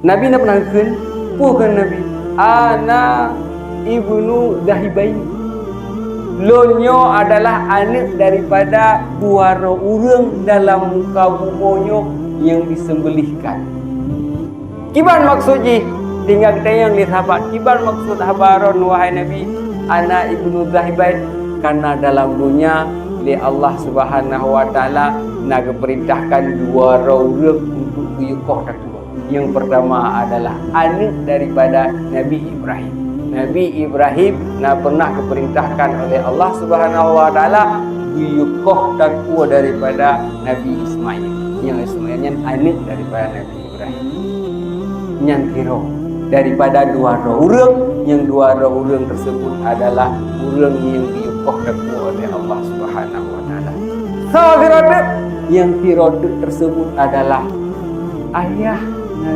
Nabi nak penangkan pukan Nabi ana ibnu Zahibain. Lonyo adalah anak daripada dua orang dalam muka bumonyo yang disembelihkan. Kiban maksudnya? Tinggal kita yang lihat sahabat. Kiban maksud habaron wahai Nabi ana ibnu Zahibain, karena dalam dunia oleh Allah Subhanahu wa taala nak perintahkan dua orang untuk buyukoh kedua. Yang pertama adalah anak daripada Nabi Ibrahim. Nabi Ibrahim nak pernah diperintahkan oleh Allah Subhanahu wa taala buyukoh kedua daripada Nabi Ismail. Yang Ismailnya anak daripada Nabi Ibrahim. Yang kira daripada dua orang, yang dua orang tersebut adalah orang yang diyukohkan oleh Allah Subhanahu wa taala. Yang tiraduk tersebut adalah ayah